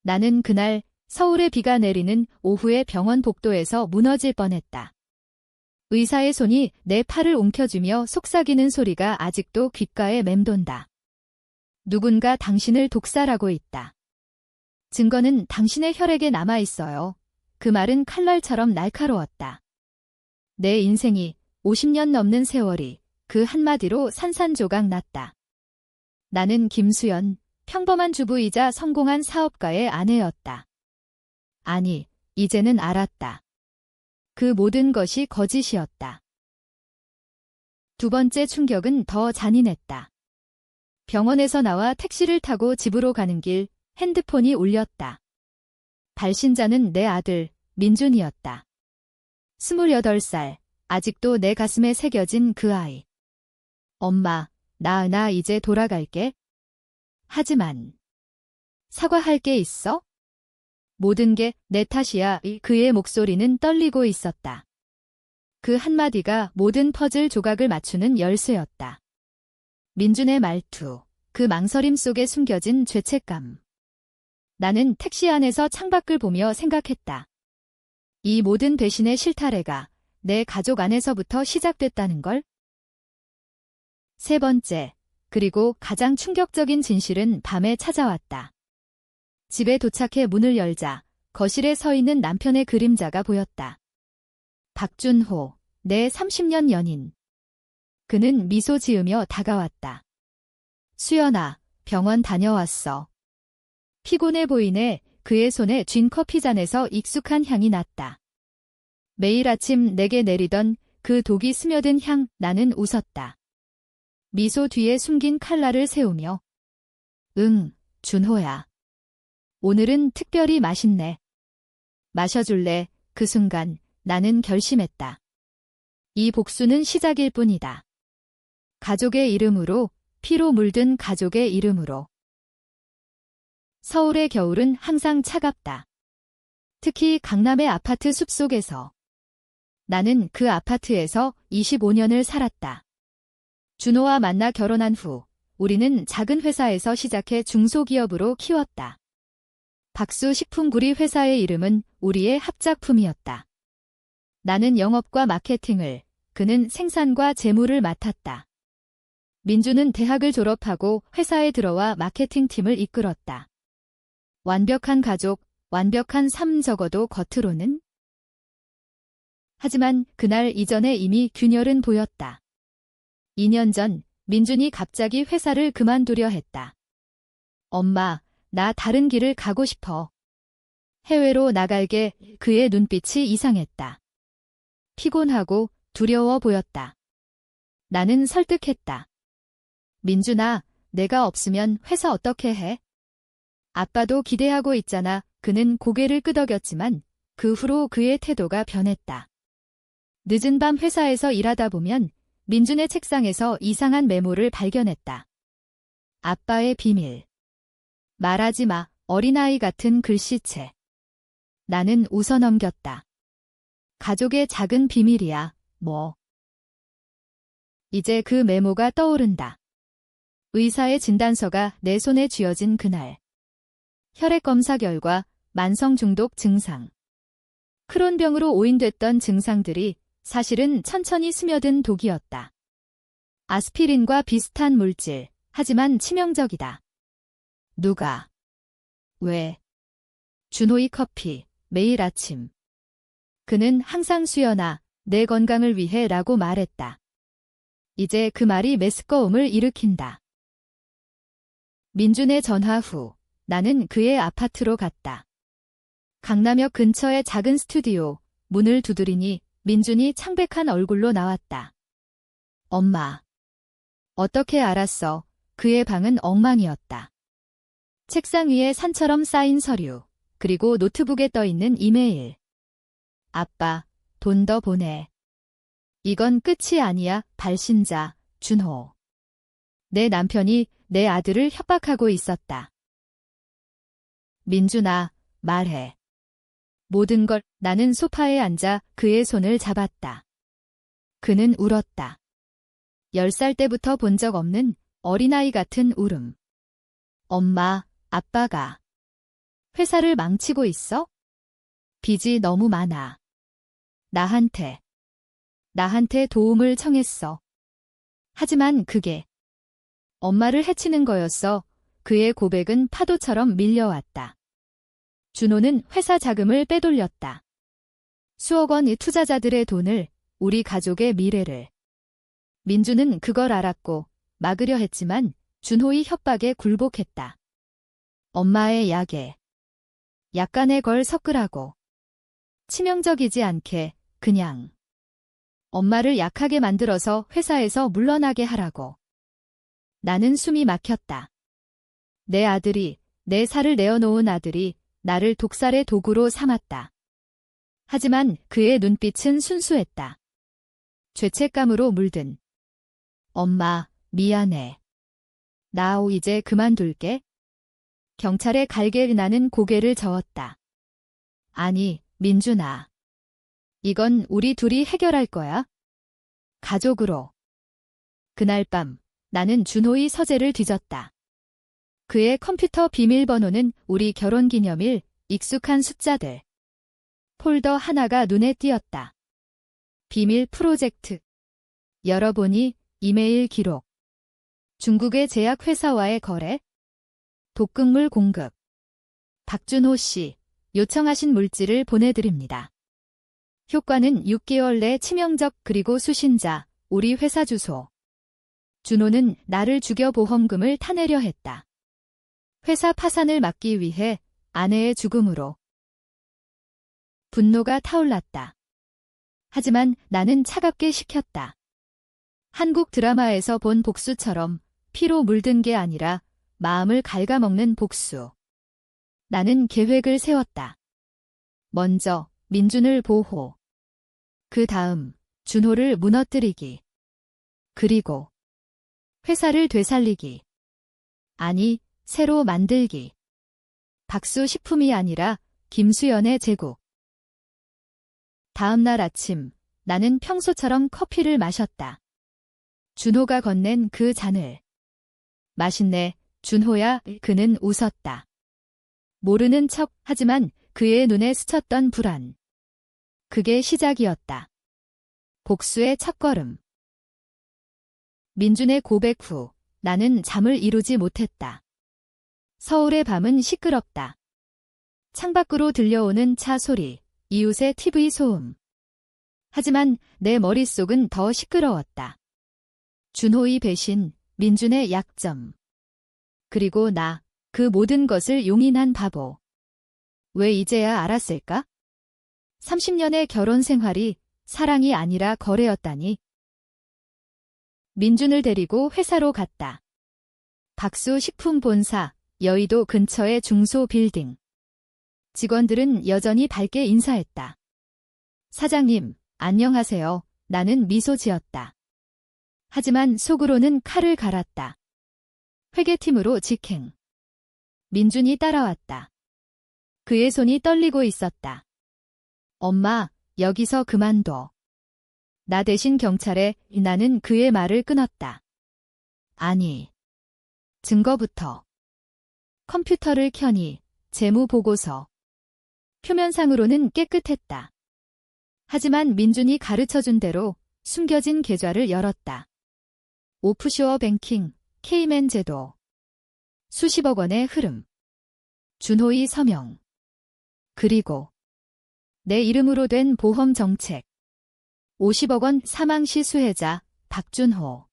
나는 그날 서울에 비가 내리는 오후에 병원 복도에서 무너질 뻔했다. 의사의 손이 내 팔을 움켜쥐며 속삭이는 소리가 아직도 귓가에 맴돈다. 누군가 당신을 독살하고 있다. 증거는 당신의 혈액에 남아 있어요. 그 말은 칼날처럼 날카로웠다. 내 인생이 50년 넘는 세월이 그 한마디로 산산조각 났다. 나는 김수연, 평범한 주부이자 성공한 사업가의 아내였다. 아니, 이제는 알았다. 그 모든 것이 거짓이었다. 두 번째 충격은 더 잔인했다. 병원에서 나와 택시를 타고 집으로 가는 길 핸드폰이 울렸다. 발신자는 내 아들, 민준이었다. 28살, 아직도 내 가슴에 새겨진 그 아이. 엄마, 나 이제 돌아갈게. 하지만 사과할 게 있어? 모든 게 내 탓이야. 그의 목소리는 떨리고 있었다. 그 한마디가 모든 퍼즐 조각을 맞추는 열쇠였다. 민준의 말투, 그 망설임 속에 숨겨진 죄책감. 나는 택시 안에서 창밖을 보며 생각했다. 이 모든 배신의 실타래가 내 가족 안에서부터 시작됐다는 걸? 세 번째, 그리고 가장 충격적인 진실은 밤에 찾아왔다. 집에 도착해 문을 열자 거실에 서 있는 남편의 그림자가 보였다. 박준호, 내 30년 연인. 그는 미소 지으며 다가왔다. 수연아, 병원 다녀왔어. 피곤해 보이네. 그의 손에 쥔 커피잔에서 익숙한 향이 났다. 매일 아침 내게 내리던 그 독이 스며든 향. 나는 웃었다. 미소 뒤에 숨긴 칼날을 세우며. 응, 준호야. 오늘은 특별히 맛있네. 마셔줄래? 그 순간 나는 결심했다. 이 복수는 시작일 뿐이다. 가족의 이름으로, 피로 물든 가족의 이름으로. 서울의 겨울은 항상 차갑다. 특히 강남의 아파트 숲속에서. 나는 그 아파트에서 25년을 살았다. 준호와 만나 결혼한 후 우리는 작은 회사에서 시작해 중소기업으로 키웠다. 박수 식품구리 회사의 이름은 우리의 합작품이었다. 나는 영업과 마케팅을, 그는 생산과 재무를 맡았다. 민주는 대학을 졸업하고 회사에 들어와 마케팅팀을 이끌었다. 완벽한 가족, 완벽한 삶, 적어도 겉으로는. 하지만 그날 이전에 이미 균열은 보였다. 2년 전 민준이 갑자기 회사를 그만두려 했다. 엄마, 나 다른 길을 가고 싶어. 해외로 나갈게. 그의 눈빛이 이상했다. 피곤하고 두려워 보였다. 나는 설득했다. 민준아, 내가 없으면 회사 어떻게 해? 아빠도 기대하고 있잖아. 그는 고개를 끄덕였지만 그 후로 그의 태도가 변했다. 늦은 밤 회사에서 일하다 보면 민준의 책상에서 이상한 메모를 발견했다. 아빠의 비밀. 말하지 마. 어린아이 같은 글씨체. 나는 웃어넘겼다. 가족의 작은 비밀이야, 뭐. 이제 그 메모가 떠오른다. 의사의 진단서가 내 손에 쥐어진 그날. 혈액 검사 결과 만성 중독 증상. 크론병으로 오인됐던 증상들이 사실은 천천히 스며든 독이었다. 아스피린과 비슷한 물질, 하지만 치명적이다. 누가? 왜? 준호의 커피, 매일 아침. 그는 항상 수연아, 내 건강을 위해 라고 말했다. 이제 그 말이 메스꺼움을 일으킨다. 민준의 전화 후 나는 그의 아파트로 갔다. 강남역 근처의 작은 스튜디오, 문을 두드리니 민준이 창백한 얼굴로 나왔다. 엄마. 어떻게 알았어? 그의 방은 엉망이었다. 책상 위에 산처럼 쌓인 서류, 그리고 노트북에 떠있는 이메일. 아빠, 돈 더 보내. 이건 끝이 아니야. 발신자, 준호. 내 남편이 내 아들을 협박하고 있었다. 민준아, 말해. 모든 걸. 나는 소파에 앉아 그의 손을 잡았다. 그는 울었다. 10살 때부터 본 적 없는 어린아이 같은 울음. 엄마, 아빠가 회사를 망치고 있어? 빚이 너무 많아. 나한테 도움을 청했어. 하지만 그게 엄마를 해치는 거였어. 그의 고백은 파도처럼 밀려왔다. 준호는 회사 자금을 빼돌렸다. 수억 원의 투자자들의 돈을, 우리 가족의 미래를. 민주는 그걸 알았고 막으려 했지만 준호의 협박에 굴복했다. 엄마의 약간의 걸 섞으라고. 치명적이지 않게 그냥. 엄마를 약하게 만들어서 회사에서 물러나게 하라고. 나는 숨이 막혔다. 내 아들이, 내 살을 내어놓은 아들이 나를 독살의 도구로 삼았다. 하지만 그의 눈빛은 순수했다. 죄책감으로 물든. 엄마, 미안해. 나 이제 그만둘게. 경찰에 갈게. 나는 고개를 저었다. 아니, 민준아. 이건 우리 둘이 해결할 거야. 가족으로. 그날 밤, 나는 준호의 서재를 뒤졌다. 그의 컴퓨터 비밀번호는 우리 결혼기념일, 익숙한 숫자들. 폴더 하나가 눈에 띄었다. 비밀 프로젝트. 열어보니 이메일 기록. 중국의 제약회사와의 거래. 독극물 공급. 박준호 씨, 요청하신 물질을 보내드립니다. 효과는 6개월 내 치명적. 그리고 수신자, 우리 회사 주소. 준호는 나를 죽여 보험금을 타내려 했다. 회사 파산을 막기 위해 아내의 죽음으로. 분노가 타올랐다. 하지만 나는 차갑게 식혔다. 한국 드라마에서 본 복수처럼 피로 물든 게 아니라 마음을 갉아먹는 복수. 나는 계획을 세웠다. 먼저 민준을 보호. 그 다음 준호를 무너뜨리기. 그리고 회사를 되살리기. 아니, 새로 만들기. 박수식품이 아니라 김수연의 제국. 다음 날 아침, 나는 평소처럼 커피를 마셨다. 준호가 건넨 그 잔을. 맛있네, 준호야. 그는 웃었다. 모르는 척 하지만 그의 눈에 스쳤던 불안. 그게 시작이었다. 복수의 첫걸음. 민준의 고백 후 나는 잠을 이루지 못했다. 서울의 밤은 시끄럽다. 창밖으로 들려오는 차 소리, 이웃의 TV 소음. 하지만 내 머릿속은 더 시끄러웠다. 준호의 배신, 민준의 약점. 그리고 나, 그 모든 것을 용인한 바보. 왜 이제야 알았을까? 30년의 결혼 생활이 사랑이 아니라 거래였다니. 민준을 데리고 회사로 갔다. 박수식품본사, 여의도 근처의 중소빌딩. 직원들은 여전히 밝게 인사했다. 사장님, 안녕하세요. 나는 미소 지었다. 하지만 속으로는 칼을 갈았다. 회계팀으로 직행. 민준이 따라왔다. 그의 손이 떨리고 있었다. 엄마, 여기서 그만둬. 나 대신 경찰에. 나는 그의 말을 끊었다. 아니. 증거부터. 컴퓨터를 켜니 재무보고서. 표면상으로는 깨끗했다. 하지만 민준이 가르쳐준 대로 숨겨진 계좌를 열었다. 오프쇼어 뱅킹, 케이맨 제도. 수십억 원의 흐름. 준호의 서명. 그리고 내 이름으로 된 보험 정책. 50억 원 사망 시 수혜자 박준호.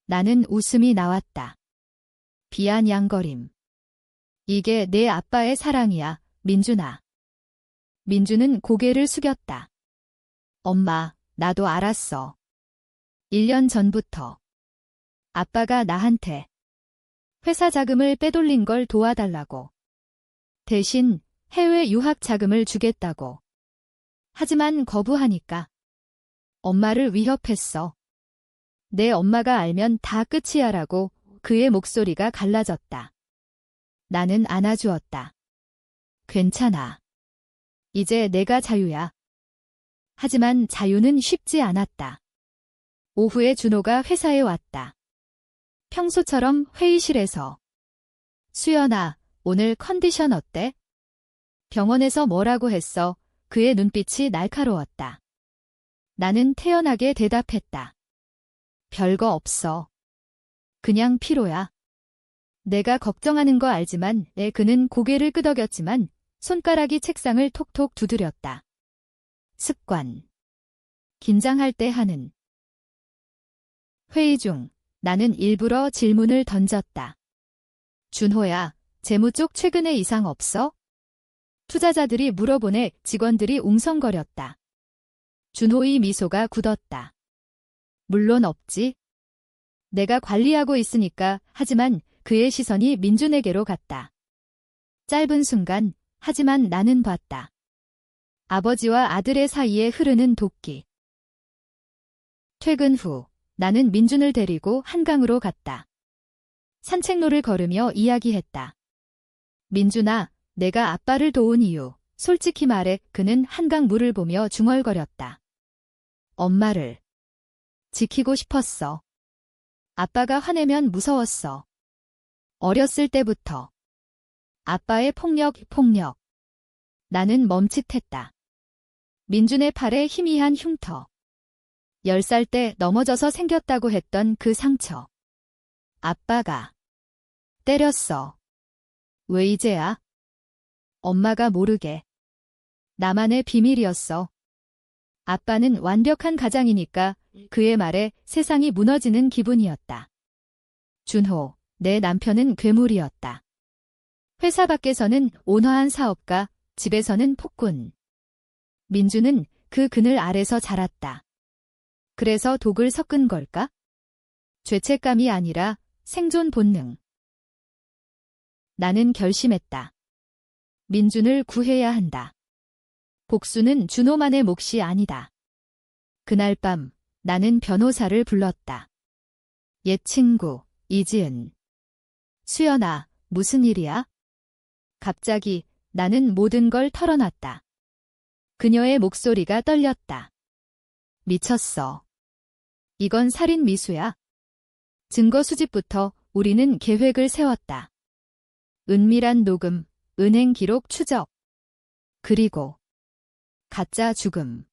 나는 웃음이 나왔다. 비아냥거림. 이게 내 아빠의 사랑이야, 민준아. 민준은 고개를 숙였다. 엄마, 나도 알았어. 1년 전부터. 아빠가 나한테 회사 자금을 빼돌린 걸 도와달라고. 대신 해외 유학 자금을 주겠다고. 하지만 거부하니까. 엄마를 위협했어. 내 엄마가 알면 다 끝이야라고. 그의 목소리가 갈라졌다. 나는 안아주었다. 괜찮아. 이제 내가 자유야. 하지만 자유는 쉽지 않았다. 오후에 준호가 회사에 왔다. 평소처럼 회의실에서. 수연아, 오늘 컨디션 어때? 병원에서 뭐라고 했어? 그의 눈빛이 날카로웠다. 나는 태연하게 대답했다. 별거 없어. 그냥 피로야. 내가 걱정하는 거 알지만 그는 고개를 끄덕였지만 손가락이 책상을 톡톡 두드렸다. 습관. 긴장할 때 하는. 회의 중 나는 일부러 질문을 던졌다. 준호야, 재무 쪽 최근에 이상 없어? 투자자들이 물어보네. 직원들이 웅성거렸다. 준호의 미소가 굳었다. 물론 없지. 내가 관리하고 있으니까. 하지만 그의 시선이 민준에게로 갔다. 짧은 순간, 하지만 나는 봤다. 아버지와 아들의 사이에 흐르는 도끼. 퇴근 후 나는 민준을 데리고 한강으로 갔다. 산책로를 걸으며 이야기했다. 민준아, 내가 아빠를 도운 이유. 솔직히 말해. 그는 한강 물을 보며 중얼거렸다. 엄마를 지키고 싶었어. 아빠가 화내면 무서웠어. 어렸을 때부터. 아빠의 폭력. 나는 멈칫했다. 민준의 팔에 희미한 흉터. 10살 때 넘어져서 생겼다고 했던 그 상처. 아빠가 때렸어. 왜 이제야? 엄마가 모르게. 나만의 비밀이었어. 아빠는 완벽한 가장이니까. 그의 말에 세상이 무너지는 기분이었다. 준호, 내 남편은 괴물이었다. 회사 밖에서는 온화한 사업가, 집에서는 폭군. 민준은 그 그늘 아래서 자랐다. 그래서 독을 섞은 걸까? 죄책감이 아니라 생존 본능. 나는 결심했다. 민준을 구해야 한다. 복수는 준호만의 몫이 아니다. 그날 밤 나는 변호사를 불렀다. 옛 친구, 이지은. 수연아, 무슨 일이야? 갑자기 나는 모든 걸 털어놨다. 그녀의 목소리가 떨렸다. 미쳤어. 이건 살인 미수야. 증거 수집부터 우리는 계획을 세웠다. 은밀한 녹음, 은행 기록 추적. 그리고 가짜 죽음.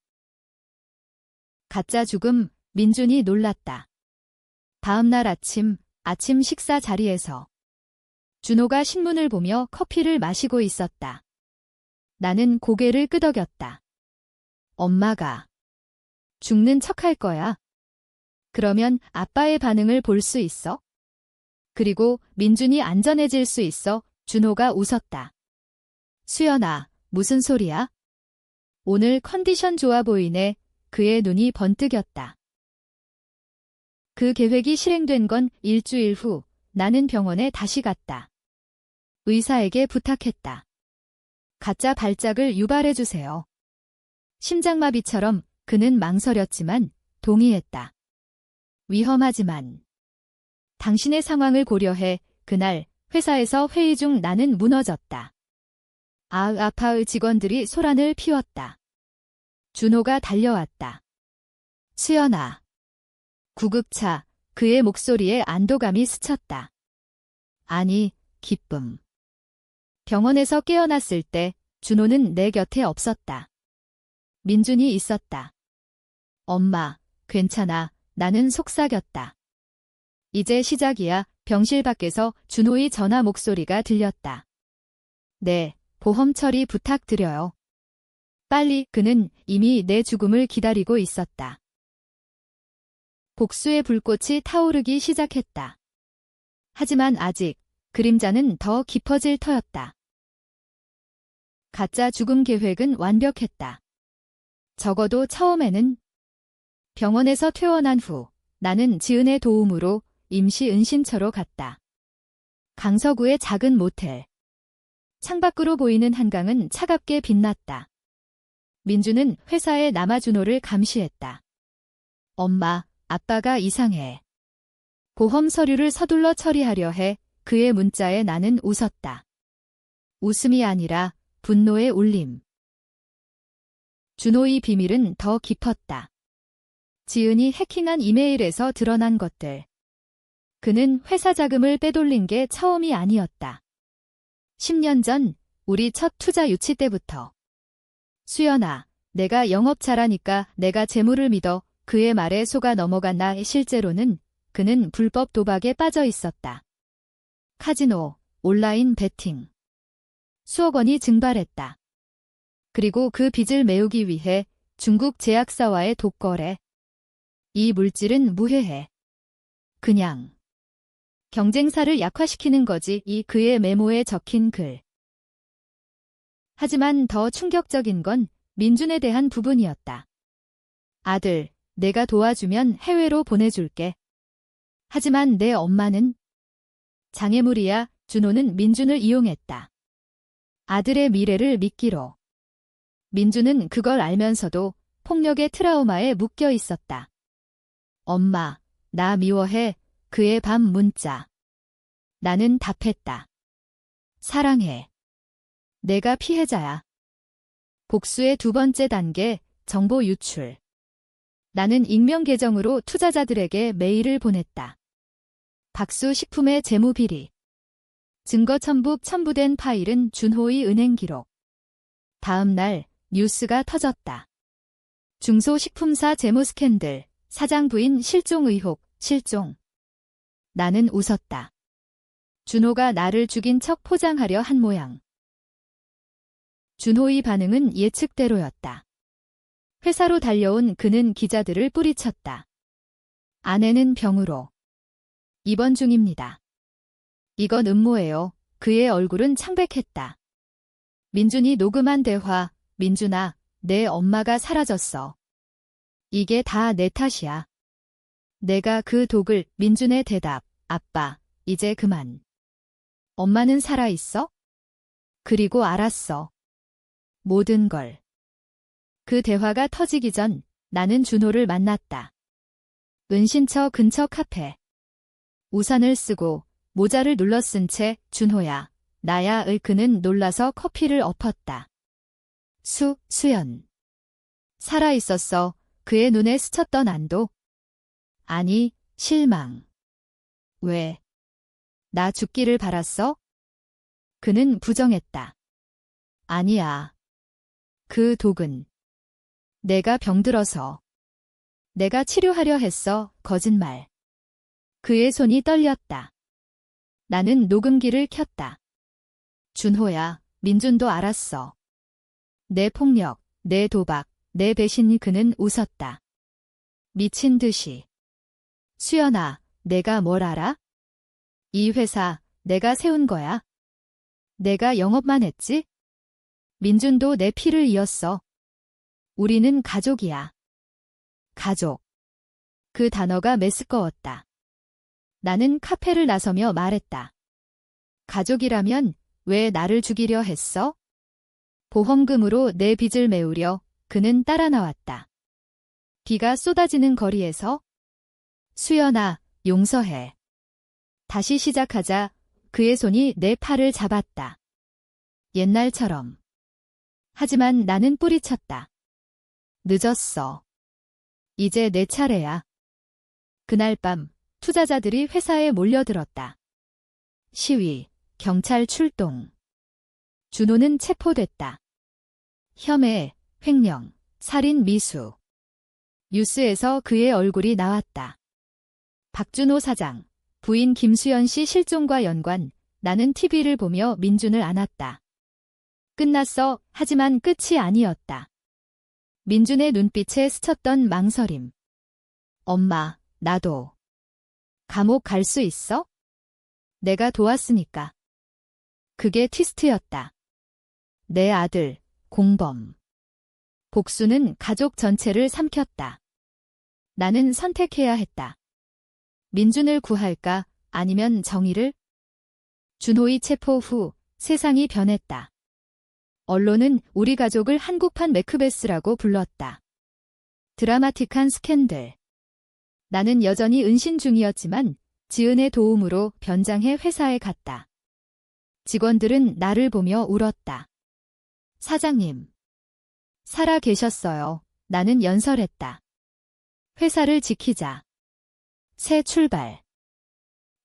가짜 죽음, 민준이 놀랐다. 다음 날 아침 식사 자리에서 준호가 신문을 보며 커피를 마시고 있었다. 나는 고개를 끄덕였다. 엄마가 죽는 척할 거야. 그러면 아빠의 반응을 볼 수 있어? 그리고 민준이 안전해질 수 있어. 준호가 웃었다. 수연아, 무슨 소리야? 오늘 컨디션 좋아 보이네. 그의 눈이 번뜩였다. 그 계획이 실행된 건 일주일 후 나는 병원에 다시 갔다. 의사에게 부탁했다. 가짜 발작을 유발해주세요. 심장마비처럼. 그는 망설였지만 동의했다. 위험하지만. 당신의 상황을 고려해. 그날 회사에서 회의 중 나는 무너졌다. 아파의 직원들이 소란을 피웠다. 준호가 달려왔다. 수연아. 구급차. 그의 목소리에 안도감이 스쳤다. 아니, 기쁨. 병원에서 깨어났을 때 준호는 내 곁에 없었다. 민준이 있었다. 엄마, 괜찮아. 나는 속삭였다. 이제 시작이야. 병실 밖에서 준호의 전화 목소리가 들렸다. 네, 보험 처리 부탁드려요. 빨리. 그는 이미 내 죽음을 기다리고 있었다. 복수의 불꽃이 타오르기 시작했다. 하지만 아직 그림자는 더 깊어질 터였다. 가짜 죽음 계획은 완벽했다. 적어도 처음에는. 병원에서 퇴원한 후 나는 지은의 도움으로 임시 은신처로 갔다. 강서구의 작은 모텔. 창밖으로 보이는 한강은 차갑게 빛났다. 민주는 회사에 남아 준호를 감시했다. 엄마, 아빠가 이상해. 보험 서류를 서둘러 처리하려 해. 그의 문자에 나는 웃었다. 웃음이 아니라 분노의 울림. 준호의 비밀은 더 깊었다. 지은이 해킹한 이메일에서 드러난 것들. 그는 회사 자금을 빼돌린 게 처음이 아니었다. 10년 전 우리 첫 투자 유치 때부터. 수연아, 내가 영업 잘하니까 내가 재물을 믿어 그의 말에 속아 넘어갔나. 실제로는 그는 불법 도박에 빠져 있었다. 카지노, 온라인 베팅. 수억 원이 증발했다. 그리고 그 빚을 메우기 위해 중국 제약사와의 독거래. 이 물질은 무해해. 그냥 경쟁사를 약화시키는 거지. 이 그의 메모에 적힌 글. 하지만 더 충격적인 건 민준에 대한 부분이었다. 아들, 내가 도와주면 해외로 보내줄게. 하지만 내 엄마는 장애물이야. 준호는 민준을 이용했다. 아들의 미래를 믿기로. 민준은 그걸 알면서도 폭력의 트라우마에 묶여 있었다. 엄마, 나 미워해. 그의 밤 문자. 나는 답했다. 사랑해. 내가 피해자야. 복수의 두 번째 단계, 정보 유출. 나는 익명 계정으로 투자자들에게 메일을 보냈다. 박수 식품의 재무 비리. 증거 첨부된 파일은 준호의 은행 기록. 다음 날 뉴스가 터졌다. 중소식품사 재무 스캔들, 사장 부인 실종 의혹, 실종. 나는 웃었다. 준호가 나를 죽인 척 포장하려 한 모양. 준호의 반응은 예측대로였다. 회사로 달려온 그는 기자들을 뿌리쳤다. 아내는 병으로 입원 중입니다. 이건 음모예요. 그의 얼굴은 창백했다. 민준이 녹음한 대화. 민준아, 내 엄마가 사라졌어. 이게 다 내 탓이야. 내가 그 독을. 민준의 대답. 아빠, 이제 그만. 엄마는 살아있어? 그리고 알았어. 모든 걸. 그 대화가 터지기 전 나는 준호를 만났다. 은신처 근처 카페. 우산을 쓰고 모자를 눌러쓴 채 준호야, 나야. 그는 놀라서 커피를 엎었다. 수연. 살아있었어. 그의 눈에 스쳤던 안도. 아니, 실망. 왜? 나 죽기를 바랐어? 그는 부정했다. 아니야. 그 독은 내가 병들어서. 내가 치료하려 했어. 거짓말. 그의 손이 떨렸다. 나는 녹음기를 켰다. 준호야, 민준도 알았어. 내 폭력, 내 도박, 내 배신. 그는 웃었다. 미친 듯이. 수연아, 내가 뭘 알아? 이 회사 내가 세운 거야. 내가 영업만 했지? 민준도 내 피를 이었어. 우리는 가족이야. 가족. 그 단어가 메스꺼웠다. 나는 카페를 나서며 말했다. 가족이라면 왜 나를 죽이려 했어? 보험금으로 내 빚을 메우려. 그는 따라 나왔다. 비가 쏟아지는 거리에서. 수연아, 용서해. 다시 시작하자. 그의 손이 내 팔을 잡았다. 옛날처럼. 하지만 나는 뿌리쳤다. 늦었어. 이제 내 차례야. 그날 밤 투자자들이 회사에 몰려들었다. 시위, 경찰 출동. 준호는 체포됐다. 혐의, 횡령, 살인 미수. 뉴스에서 그의 얼굴이 나왔다. 박준호 사장, 부인 김수연 씨 실종과 연관. 나는 TV를 보며 민준을 안았다. 끝났어. 하지만 끝이 아니었다. 민준의 눈빛에 스쳤던 망설임. 엄마, 나도. 감옥 갈 수 있어? 내가 도왔으니까. 그게 트위스트였다. 내 아들, 공범. 복수는 가족 전체를 삼켰다. 나는 선택해야 했다. 민준을 구할까, 아니면 정의를? 준호의 체포 후 세상이 변했다. 언론은 우리 가족을 한국판 매크베스라고 불렀다. 드라마틱한 스캔들. 나는 여전히 은신 중이었지만 지은의 도움으로 변장해 회사에 갔다. 직원들은 나를 보며 울었다. 사장님. 살아 계셨어요. 나는 연설했다. 회사를 지키자. 새 출발.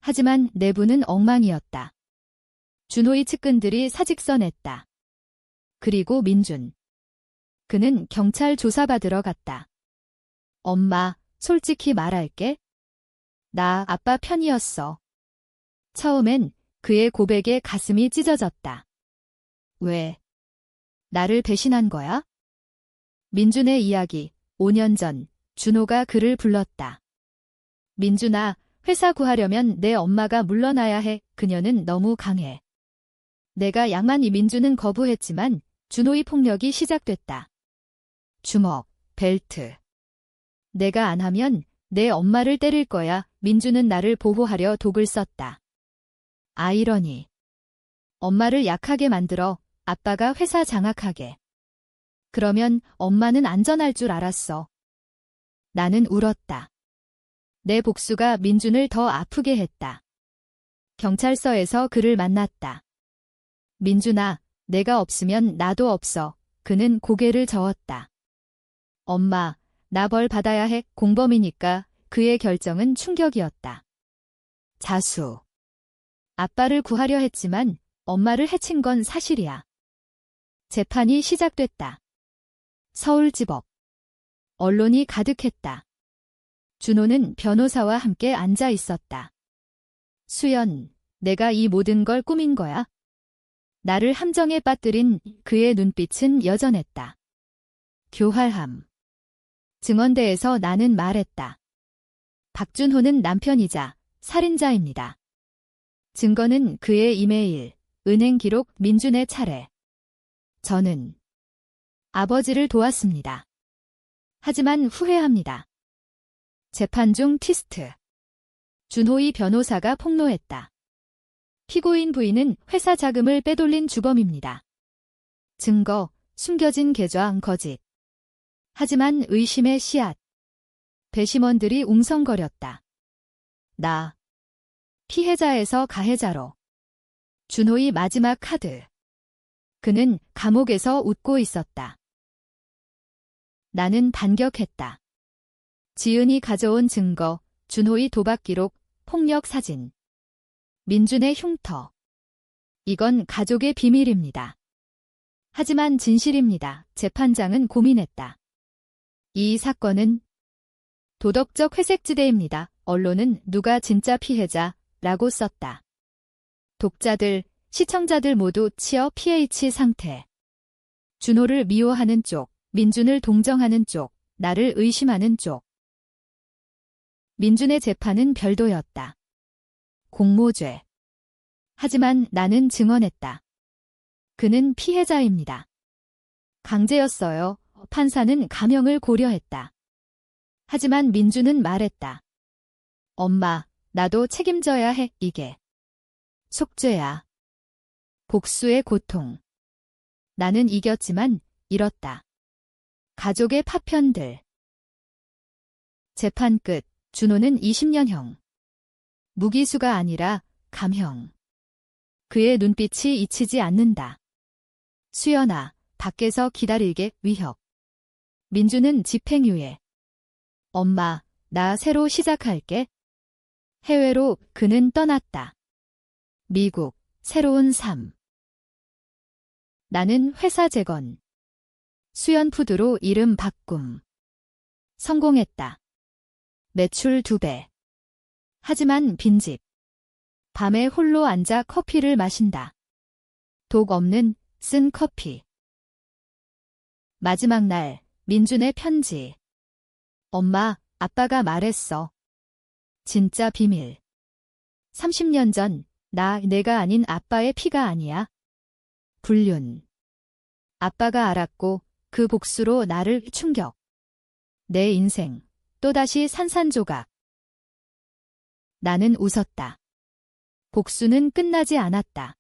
하지만 내부는 엉망이었다. 준호의 측근들이 사직서 냈다. 그리고 민준. 그는 경찰 조사받으러 갔다. 엄마, 솔직히 말할게. 나 아빠 편이었어. 처음엔 그의 고백에 가슴이 찢어졌다. 왜? 나를 배신한 거야? 민준의 이야기. 5년 전, 준호가 그를 불렀다. 민준아, 회사 구하려면 내 엄마가 물러나야 해. 그녀는 너무 강해. 내가 양만이 민준은 거부했지만 준호의 폭력이 시작됐다. 주먹, 벨트. 내가 안 하면 내 엄마를 때릴 거야. 민준은 나를 보호하려 독을 썼다. 아이러니. 엄마를 약하게 만들어 아빠가 회사 장악하게. 그러면 엄마는 안전할 줄 알았어. 나는 울었다. 내 복수가 민준을 더 아프게 했다. 경찰서에서 그를 만났다. 민준아, 내가 없으면 나도 없어. 그는 고개를 저었다. 엄마, 나 벌 받아야 해. 공범이니까. 그의 결정은 충격이었다. 자수. 아빠를 구하려 했지만 엄마를 해친 건 사실이야. 재판이 시작됐다. 서울지법. 언론이 가득했다. 준호는 변호사와 함께 앉아 있었다. 수연, 내가 이 모든 걸 꾸민 거야? 나를 함정에 빠뜨린 그의 눈빛은 여전했다. 교활함. 증언대에서 나는 말했다. 박준호는 남편이자 살인자입니다. 증거는 그의 이메일, 은행 기록, 민준의 차례. 저는 아버지를 도왔습니다. 하지만 후회합니다. 재판 중 티스트. 준호의 변호사가 폭로했다. 피고인 부인은 회사 자금을 빼돌린 주범입니다. 증거, 숨겨진 계좌, 거짓. 하지만 의심의 씨앗. 배심원들이 웅성거렸다. 나. 피해자에서 가해자로. 준호의 마지막 카드. 그는 감옥에서 웃고 있었다. 나는 반격했다. 지은이 가져온 증거, 준호의 도박 기록, 폭력 사진. 민준의 흉터. 이건 가족의 비밀입니다. 하지만 진실입니다. 재판장은 고민했다. 이 사건은 도덕적 회색지대입니다. 언론은 누가 진짜 피해자라고 썼다. 독자들, 시청자들 모두 치어 PH 상태. 준호를 미워하는 쪽, 민준을 동정하는 쪽, 나를 의심하는 쪽. 민준의 재판은 별도였다. 공모죄. 하지만 나는 증언했다. 그는 피해자입니다. 강제였어요. 판사는 감형을 고려했다. 하지만 민준은 말했다. 엄마, 나도 책임져야 해. 이게 속죄야. 복수의 고통. 나는 이겼지만 잃었다. 가족의 파편들. 재판 끝. 준호는 20년형. 무기수가 아니라 감형. 그의 눈빛이 잊히지 않는다. 수연아, 밖에서 기다리게. 위협. 민준은 집행유예. 엄마, 나 새로 시작할게. 해외로 그는 떠났다. 미국, 새로운 삶. 나는 회사 재건. 수연푸드로 이름 바꿈. 성공했다. 매출 2배. 하지만 빈집. 밤에 홀로 앉아 커피를 마신다. 독 없는 쓴 커피. 마지막 날, 민준의 편지. 엄마, 아빠가 말했어. 진짜 비밀. 30년 전, 내가 아닌 아빠의 피가 아니야. 불륜. 아빠가 알았고 그 복수로 나를 충격. 내 인생, 또다시 산산조각. 나는 웃었다. 복수는 끝나지 않았다.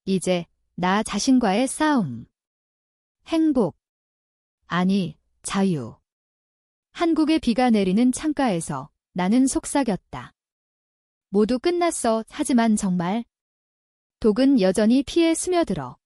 이제 나 자신과의 싸움. 행복. 아니, 자유. 한국의 비가 내리는 창가에서 나는 속삭였다. 모두 끝났어. 하지만 정말 독은 여전히 피에 스며들어.